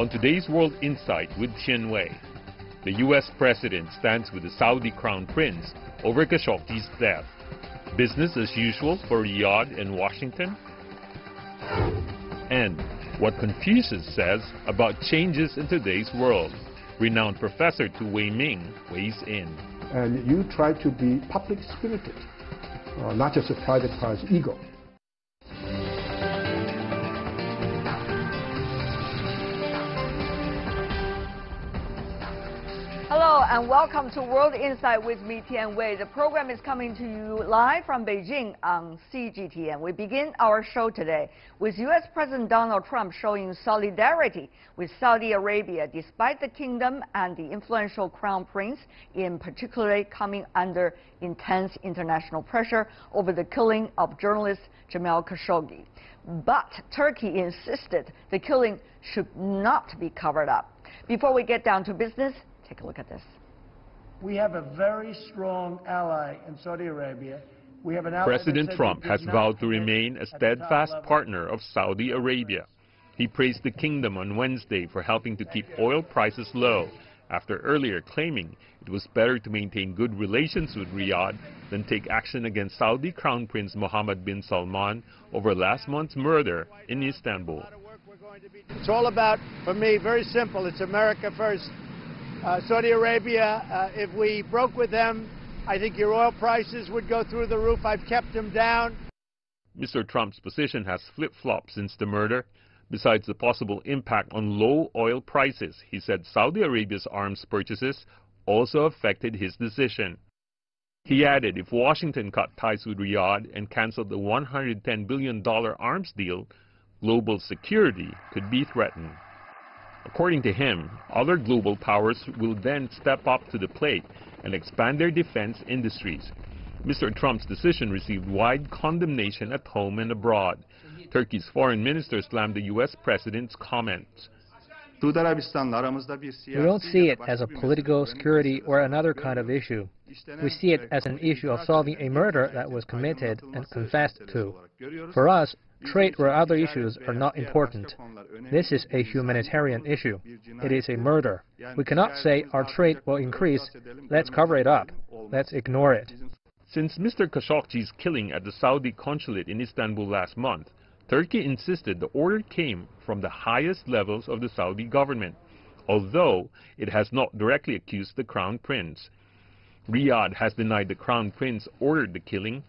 On today's World Insight with Qian Wei, the U.S. President stands with the Saudi Crown Prince over Khashoggi's death. Business as usual for Riyadh and Washington? And what Confucius says about changes in today's world. Renowned Professor Tu Wei-Ming weighs in. And you try to be public-spirited, not just a privatized ego. Hello and welcome to World Insight with me, Tian Wei. The program is coming to you live from Beijing on CGTN. We begin our show today with U.S. President Donald Trump showing solidarity with Saudi Arabia despite the kingdom and the influential crown prince in particular coming under intense international pressure over the killing of journalist Jamal Khashoggi. But Turkey insisted the killing should not be covered up. Before we get down to business, take a look at this. We have a very strong ally in Saudi Arabia. We have an ally. President Trump has vowed to remain a steadfast partner of Saudi Arabia. He praised the kingdom on Wednesday for helping to keep oil prices low, after earlier claiming it was better to maintain good relations with Riyadh than take action against Saudi Crown Prince Mohammed bin Salman over last month's murder in Istanbul. It's all about, for me, very simple. It's America first. Saudi Arabia, if we broke with them, I think your oil prices would go through the roof. I've kept them down. Mr. Trump's position has flip-flopped since the murder. Besides the possible impact on low oil prices, he said Saudi Arabia's arms purchases also affected his decision. He added if Washington cut ties with Riyadh and canceled the $110 billion arms deal, global security could be threatened. According to him, other global powers will then step up to the plate and expand their defense industries. Mr. Trump's decision received wide condemnation at home and abroad. Turkey's foreign minister slammed the U.S. president's comments. We don't see it as a political, security, or another kind of issue. We see it as an issue of solving a murder that was committed and confessed to. For us, trade or other issues are not important. This is a humanitarian issue. It is a murder. We cannot say our trade will increase. Let's cover it up. Let's ignore it. Since Mr. Khashoggi's killing at the Saudi consulate in Istanbul last month, Turkey insisted the order came from the highest levels of the Saudi government, although it has not directly accused the Crown Prince. Riyadh has denied the Crown Prince ordered the killing.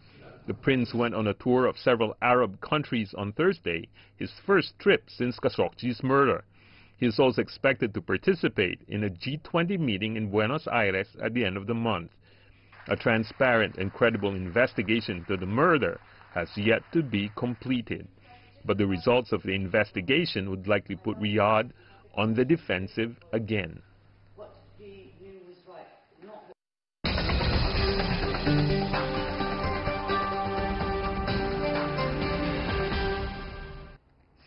The prince went on a tour of several Arab countries on Thursday, his first trip since Khashoggi's murder. He is also expected to participate in a G20 meeting in Buenos Aires at the end of the month. A transparent and credible investigation into the murder has yet to be completed, but the results of the investigation would likely put Riyadh on the defensive again.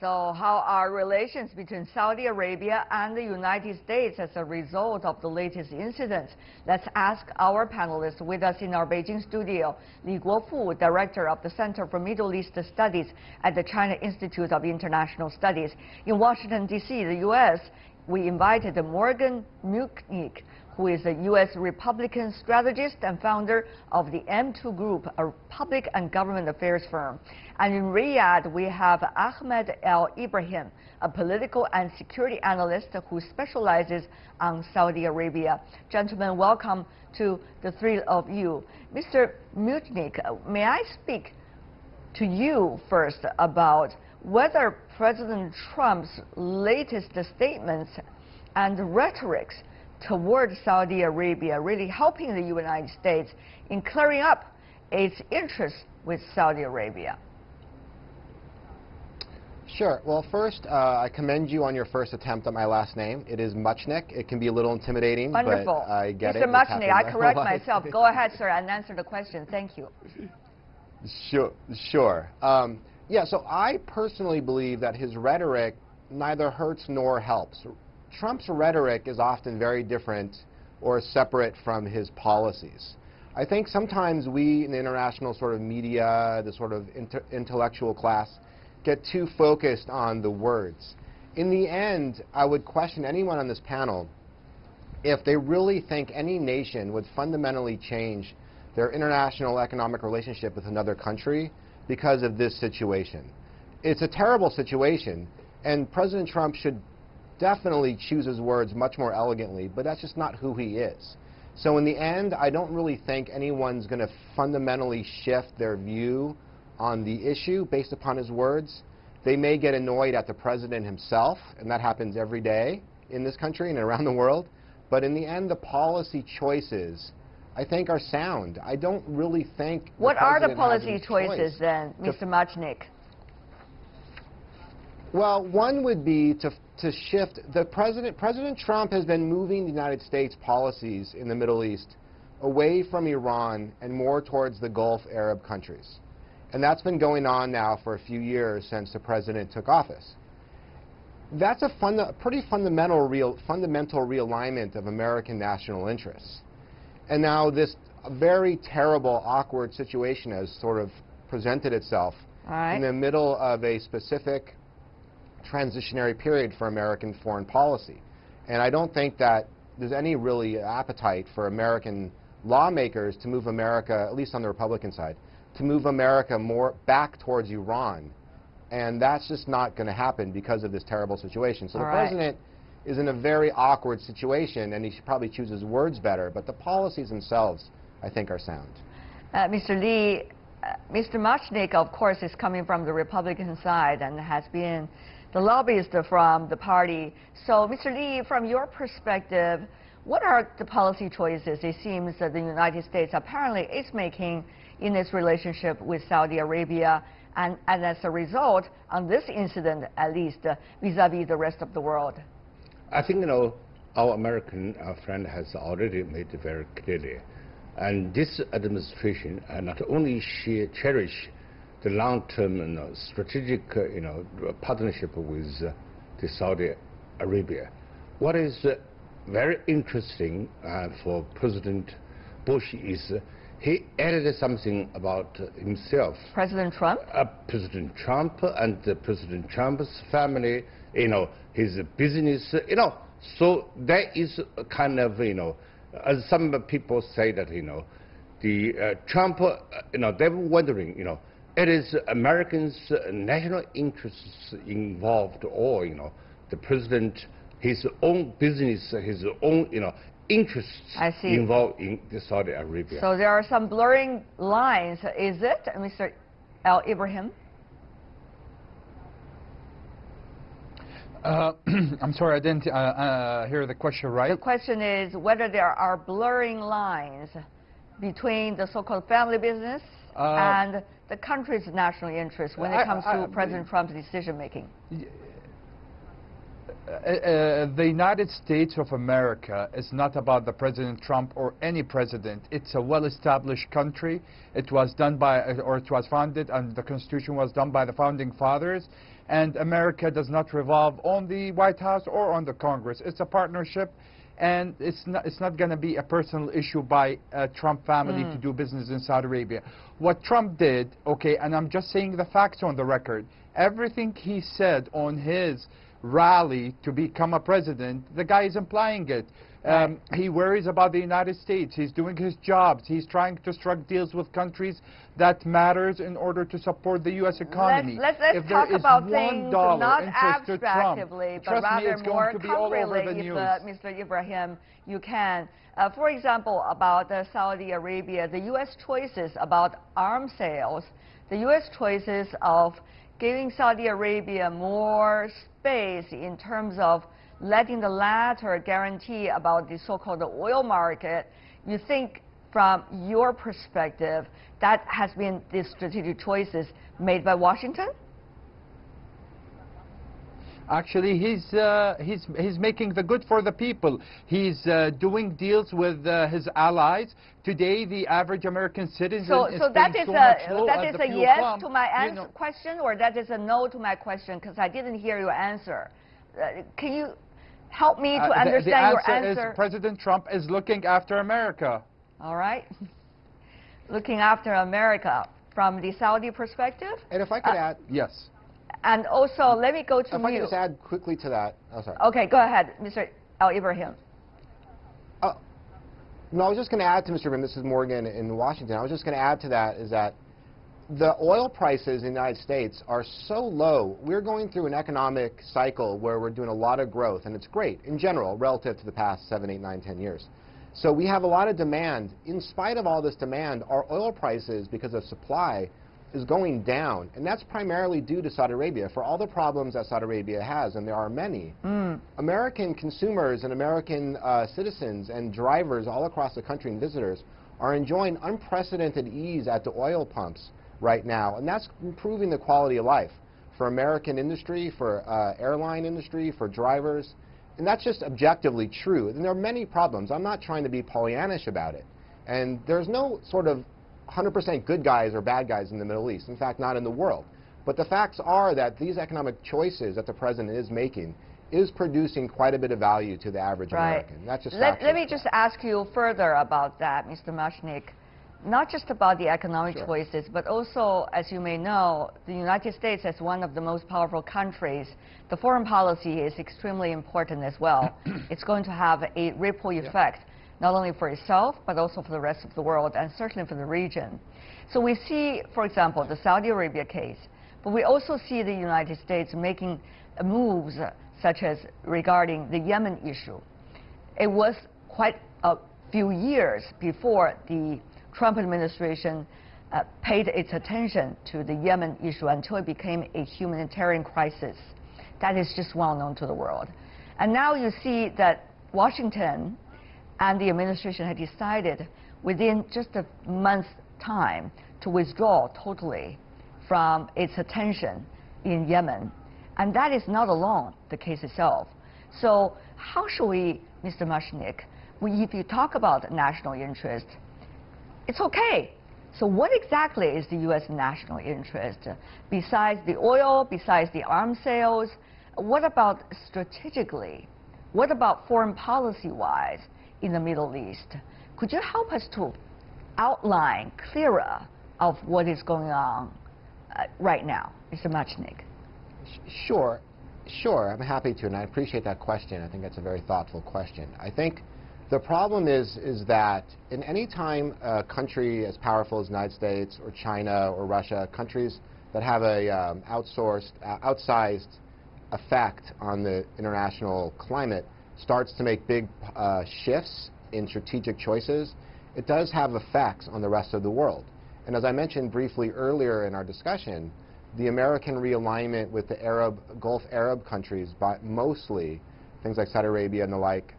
So how are relations between Saudi Arabia and the United States as a result of the latest incidents? Let's ask our panelists with us in our Beijing studio. Li Guofu, Director of the Center for Middle East Studies at the China Institute of International Studies. In Washington, D.C., the U.S., we invited Morgan Muchnick, who is a U.S. Republican strategist and founder of the M2 Group, a public and government affairs firm. And in Riyadh, we have Ahmed El Ibrahim, a political and security analyst who specializes on Saudi Arabia. Gentlemen, welcome to the three of you. Mr. Muchnick, may I speak to you first about whether President Trump's latest statements and rhetorics toward Saudi Arabia really helping the United States in clearing up its interests with Saudi Arabia? Sure. Well, first, I commend you on your first attempt at my last name. It is Muchnick. It can be a little intimidating, wonderful. But I get Mr. it. Mr. Muchnick, I correct myself. Go ahead, sir, and answer the question. Thank you. Sure. Yeah, so I personally believe that his rhetoric neither hurts nor helps. Trump's rhetoric is often very different or separate from his policies. I think sometimes we in the international sort of media, the sort of intellectual class, get too focused on the words. in the end, I would question anyone on this panel if they really think any nation would fundamentally change their international economic relationship with another country because of this situation. It's a terrible situation, and President Trump should definitely choose his words much more elegantly, but that's just not who he is. So in the end, I don't really think anyone's going to fundamentally shift their view on the issue based upon his words. They may get annoyed at the president himself, and that happens every day in this country and around the world. But in the end, the policy choices, I think, are sound. I don't really think What are the policy choices then, Mr. Muchnick? Well, one would be to shift the President Trump has been moving the United States policies in the Middle East away from Iran and more towards the Gulf Arab countries. And that's been going on now for a few years since the president took office. That's a pretty fundamental realignment of American national interests. And now this very terrible, awkward situation has sort of presented itself in the middle of a specific transitionary period for American foreign policy. And I don't think that there's any really appetite for American lawmakers to move America, at least on the Republican side, to move America more back towards Iran. And that's just not going to happen because of this terrible situation. So the president is in a very awkward situation, and he should probably choose his words better. But the policies themselves, I think, are sound. Mr. Lee, Mr. Muchnick, of course, is coming from the Republican side and has been the lobbyist from the party. So, Mr. Lee, from your perspective, what are the policy choices it seems that the United States apparently is making in its relationship with Saudi Arabia, and as a result, on this incident, at least, vis-a-vis the rest of the world? I think, our American friend has already made it very clearly. And this administration not only cherish the long-term strategic partnership with the Saudi Arabia. What is very interesting for President Bush is he added something about himself. President Trump? President Trump and President Trump's family, his business, so that is kind of, as some people say that, the Trump, they were wondering, it is Americans' national interests involved, or, the president, his own business, his own, interests involved in the Saudi Arabia. So there are some blurring lines, is it, Mr. Ibrahim? I'm sorry, I didn't hear the question right. The question is whether there are blurring lines between the so-called family business and the country's national interest when it comes to President Trump's decision-making. The United States of America is not about the President Trump or any president. It's a well-established country. It was done by, or it was founded, and the Constitution was done by the Founding Fathers. And America does not revolve on the White House or on the Congress. It's a partnership, and it's not going to be a personal issue by Trump family to do business in Saudi Arabia. What Trump did, okay, and I'm just saying the facts on the record, everything he said on his rally to become a president, the guy is implying it. He worries about the United States. He's doing his jobs. He's trying to strike deals with countries that matters in order to support the U.S. economy. Let's talk about things not abstractly, but rather more concretely, if Mr. Ibrahim, you can. For example, about Saudi Arabia, the U.S. choices about arms sales, the U.S. choices of giving Saudi Arabia more space in terms of letting the latter guarantee about the so-called oil market. You think, from your perspective, that has been the strategic choices made by Washington? Actually, he's making the good for the people. He's doing deals with his allies. Today, the average American citizen is that paying is a yes to my question, or that is a no to my question, because I didn't hear your answer. Can you help me to understand your answer? The answer is President Trump is looking after America. All right. Looking after America from the Saudi perspective? And if I could add... Yes. And also, let me go to If I can just add quickly to that. Oh, sorry. Okay, go ahead, Mr. Ibrahim. No, I was just going to add to Mr. Ibrahim, this is Morgan in Washington, I was just going to add to that is that the oil prices in the United States are so low. We're going through an economic cycle where we're doing a lot of growth, and it's great in general relative to the past 7, 8, 9, 10 years. So we have a lot of demand. In spite of all this demand, our oil prices, because of supply, is going down, and that's primarily due to Saudi Arabia. For all the problems that Saudi Arabia has, and there are many, American consumers and American citizens and drivers all across the country and visitors are enjoying unprecedented ease at the oil pumps right now, and that's improving the quality of life for American industry, for airline industry, for drivers, and that's just objectively true. And there are many problems. I'm not trying to be Pollyannish about it, and there's no sort of 100% good guys or bad guys in the Middle East, in fact, not in the world. But the facts are that these economic choices that the president is making is producing quite a bit of value to the average American. That's just Let me just ask you further about that, Mr. Mashnik. Not just about the economic choices, but also, as you may know, the United States as one of the most powerful countries, the foreign policy is extremely important as well. It's going to have a ripple effect, not only for itself, but also for the rest of the world, and certainly for the region. So we see, for example, the Saudi Arabia case, but we also see the United States making moves such as regarding the Yemen issue. It was quite a few years before the Trump administration paid its attention to the Yemen issue until it became a humanitarian crisis. That is just well known to the world. And now you see that Washington and the administration had decided within just a month's time to withdraw totally from its attention in Yemen. And that is not alone the case itself. So how should we, Mr. Mashnik, if you talk about national interest, it's okay. So what exactly is the U.S. national interest? Besides the oil, besides the arms sales, what about strategically? What about foreign policy-wise in the Middle East? Could you help us to outline clearer of what is going on right now, Mr. Mashnik? Sure. I'm happy to, and I appreciate that question. I think that's a very thoughtful question. I think the problem is that in any time a country as powerful as the United States or China or Russia, countries that have a outsized effect on the international climate, starts to make big shifts in strategic choices, it does have effects on the rest of the world. And as I mentioned briefly earlier in our discussion, the American realignment with the Gulf Arab countries, but mostly things like Saudi Arabia and the like,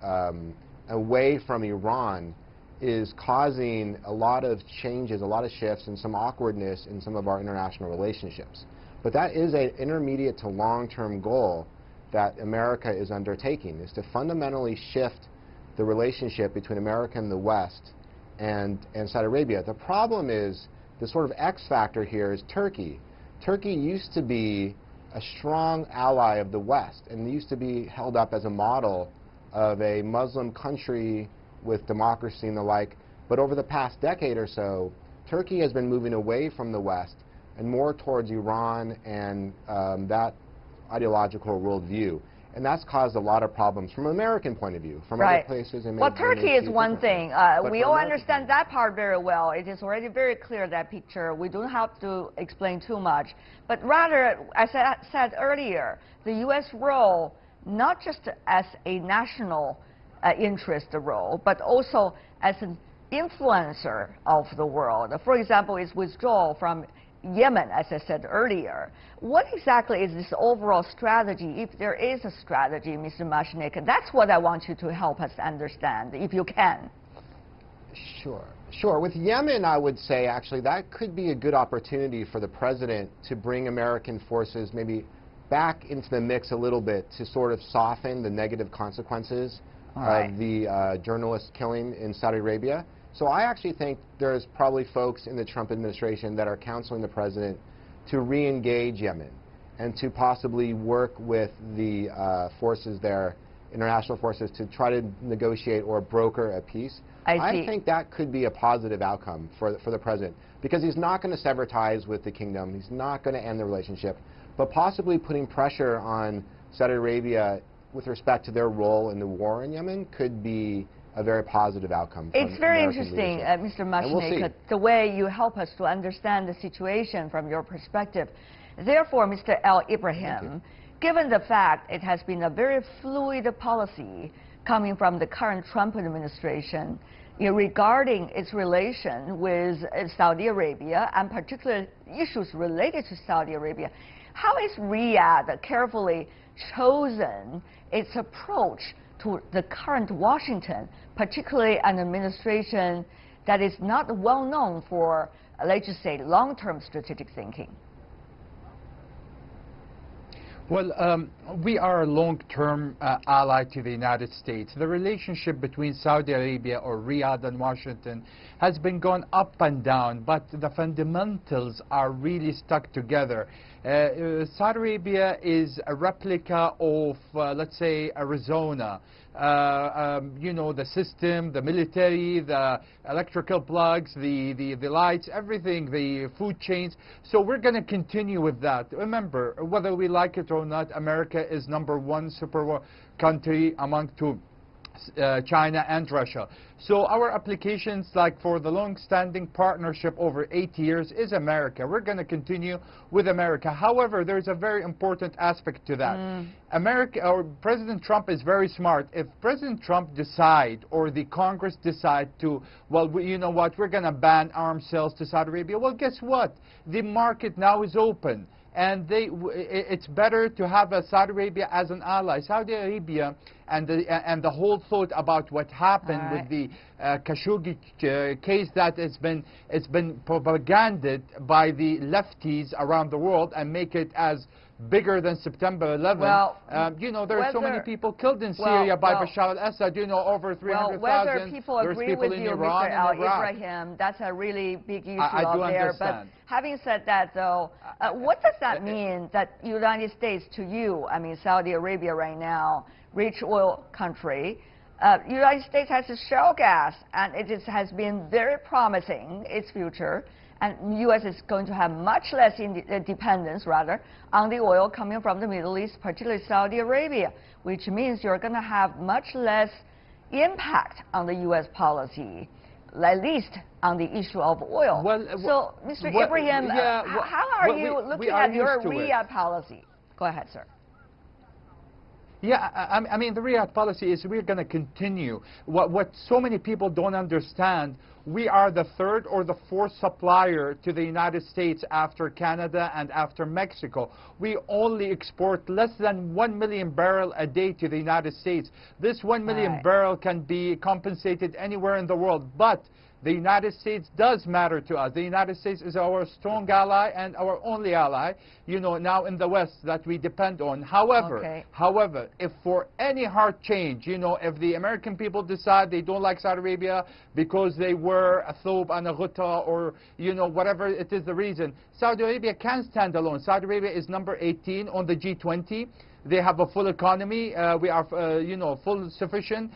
away from Iran, is causing a lot of changes, a lot of shifts, and some awkwardness in some of our international relationships. But that is an intermediate to long-term goal that America is undertaking, is to fundamentally shift the relationship between America and the West and Saudi Arabia. The problem is, the sort of X factor here is Turkey. Turkey used to be a strong ally of the West and used to be held up as a model of a Muslim country with democracy and the like. But over the past decade or so, Turkey has been moving away from the West and more towards Iran and that ideological worldview. And that's caused a lot of problems from an American point of view. From other places, it may well, Turkey is one thing. We all understand that part very well. It is already very clear, that picture. We don't have to explain too much. But rather, as I said earlier, the U.S. role, not just as a national interest role, but also as an influencer of the world. For example, its withdrawal from Yemen, as I said earlier. What exactly is this overall strategy, if there is a strategy, Mr. Mashnik? That's what I want you to help us understand, if you can. Sure. With Yemen, I would say, actually, that could be a good opportunity for the president to bring American forces maybe back into the mix a little bit to sort of soften the negative consequences of the journalist killing in Saudi Arabia. So I actually think there's probably folks in the Trump administration that are counseling the president to re-engage Yemen and to possibly work with the forces there, international forces, to try to negotiate or broker a peace. I think that could be a positive outcome for the president, because he's not going to sever ties with the kingdom. He's not going to end the relationship. but possibly putting pressure on Saudi Arabia with respect to their role in the war in Yemen could be a very positive outcome. It's very American interesting, Mr. Mashnik, Mashnik, the way you help us to understand the situation from your perspective. Therefore, Mr. Al Ibrahim, given the fact it has been a very fluid policy coming from the current Trump administration regarding its relation with Saudi Arabia, and particular issues related to Saudi Arabia, how is Riyadh carefully chosen its approach to the current Washington, particularly an administration that is not well known for, let's just say, long-term strategic thinking? Well, we are a long-term ally to the United States. The relationship between Saudi Arabia or Riyadh and Washington has been going up and down, but the fundamentals are really stuck together. Saudi Arabia is a replica of, let's say, Arizona. You know, the system, the military, the electrical plugs, the lights, everything, the food chains. So we're going to continue with that. Remember, whether we like it or not, America is #1 super country among two, China and Russia. So our applications, like for the long-standing partnership over 8 years, is America. We're going to continue with America. However, there's a very important aspect to that. America, or President Trump is very smart. If President Trump decide, or the Congress decide to, well, you know what, we're going to ban arms sales to Saudi Arabia, well, guess what? The market now is open. And it's better to have Saudi Arabia as an ally. Saudi Arabia and the whole thought about what happened with the Khashoggi case, that it's been propagandized by the lefties around the world and make it as bigger than September 11. Well, you know, there are so many people killed in Syria by Bashar al-Assad, you know, over 300,000. Well, whether people agree with you, Mr. Al Ibrahim, that's a really big issue out there. But having said that, though, what does that mean that United States to you, I mean, Saudi Arabia right now, rich oil country, United States has shale gas, and it has been very promising, its future. And the U.S. is going to have much less dependence, rather, on the oil coming from the Middle East, particularly Saudi Arabia, which means you're going to have much less impact on the U.S. policy, at least on the issue of oil. Well, so, Mr. Ibrahim, how are you looking at your Riyadh policy? Go ahead, sir. Yeah, I mean, the Riyadh policy is we're going to continue. What so many people don't understand, we are the third or the fourth supplier to the United States after Canada and after Mexico. We only export less than 1 million barrels a day to the United States. This 1 million barrel can be compensated anywhere in the world, but the United States does matter to us. The United States is our strong ally and our only ally, you know, now in the West that we depend on. However, if for any hard change, you know, if the American people decide they don't like Saudi Arabia because they were a thob and a ghutta, or, you know, whatever it is the reason, Saudi Arabia can stand alone. Saudi Arabia is number 18 on the G20. They have a full economy. We are, you know, full sufficient.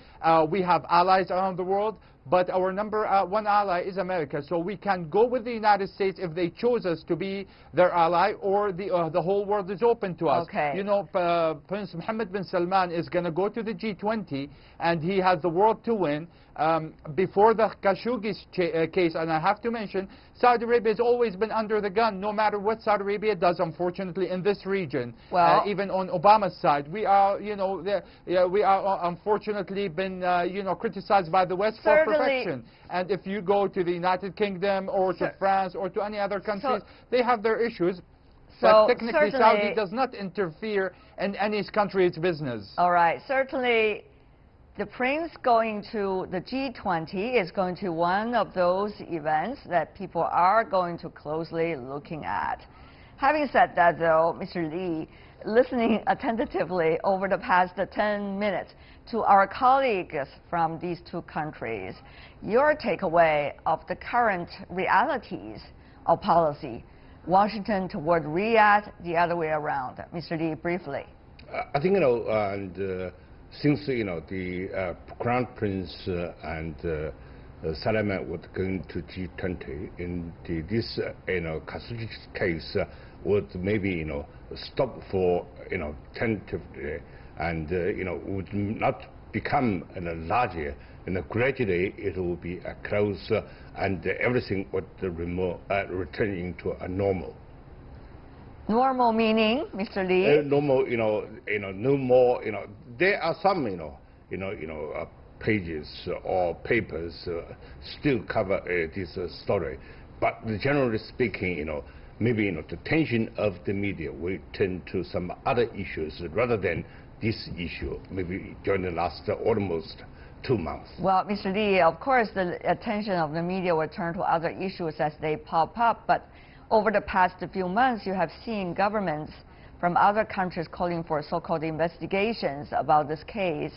We have allies around the world. But our #1 ally is America, so we can go with the United States if they choose us to be their ally, or the whole world is open to us. You know, Prince Mohammed bin Salman is going to go to the G20, and he has the world to win. Before the Khashoggi case, and I have to mention, Saudi Arabia has always been under the gun, no matter what Saudi Arabia does, unfortunately, in this region. Even on Obama's side, we are, you know, we are unfortunately been, you know, criticized by the West for perfection. And if you go to the United Kingdom or to France or to any other countries, they have their issues. But technically, Saudi does not interfere in any country's business. All right, certainly. The Prince going to the G20 is going to be one of those events that people are going to closely looking at. Having said that, though, Mr. Lee, listening attentively over the past 10 minutes to our colleagues from these two countries, your takeaway of the current realities of policy, Washington toward Riyadh, the other way around. Mr. Lee, briefly. I think, you know, since, you know, the Crown Prince and Salman were going to G20 in this, you know, Khashoggi case, would maybe, you know, stop for, you know, tentatively, and, you know, would not become, you know, larger, and gradually it will be closer, and everything would returning to a normal. Normal meaning, Mr. Lee? Normal, no more, there are some, pages or papers still cover this story, but generally speaking, maybe, the attention of the media will turn to some other issues rather than this issue, maybe during the last almost 2 months. Well, Mr. Lee, of course, the attention of the media will turn to other issues as they pop up, but over the past few months, you have seen governments from other countries calling for so-called investigations about this case.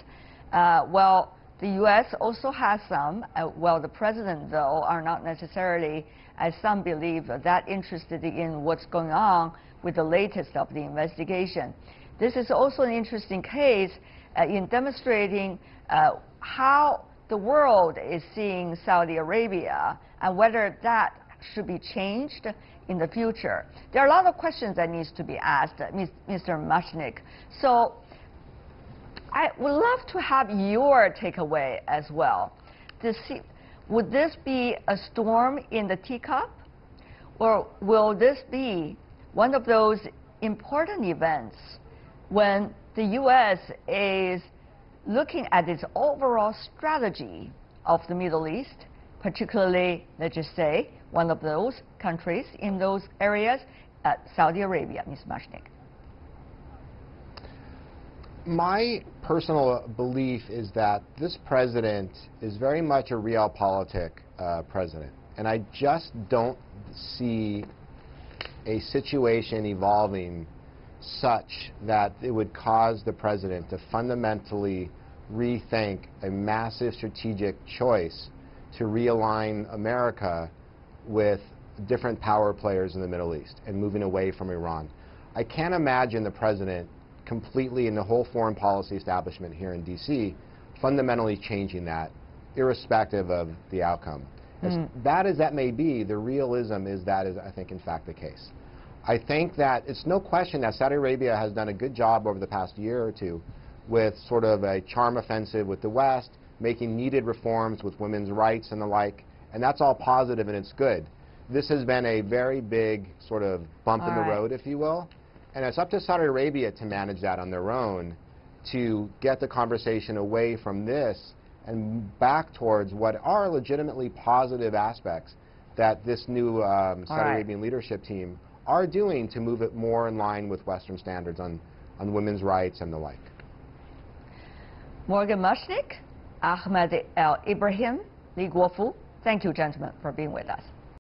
Well, the U.S. also has some. Well, the president, though, are not necessarily, as some believe, that interested in what's going on with the latest of the investigation. This is also an interesting case in demonstrating how the world is seeing Saudi Arabia and whether that should be changed in the future. There are a lot of questions that needs to be asked, Mr. Mushnick. So I would love to have your takeaway as well. Would this be a storm in the teacup, or will this be one of those important events when the U.S. is looking at its overall strategy of the Middle East, particularly, let's just say, one of those countries in those areas, Saudi Arabia, Ms. Mushnick? My personal belief is that this president is very much a realpolitik president, and I just don't see a situation evolving such that it would cause the president to fundamentally rethink a massive strategic choice to realign America with different power players in the Middle East and moving away from Iran. I can't imagine the president completely, and the whole foreign policy establishment here in D.C. fundamentally changing that, irrespective of the outcome. As bad as that may be, the realism is that is, I think, in fact, the case. I think that it's no question that Saudi Arabia has done a good job over the past year or two with sort of a charm offensive with the West, making needed reforms with women's rights and the like, and that's all positive and it's good. This has been a very big sort of bump in the road, if you will, and it's up to Saudi Arabia to manage that on their own, to get the conversation away from this and back towards what are legitimately positive aspects that this new Saudi Arabian leadership team are doing to move it more in line with Western standards on women's rights and the like. Morgan Mushnick, Ahmed El Ibrahim, Li Guofu, thank you, gentlemen, for being with us.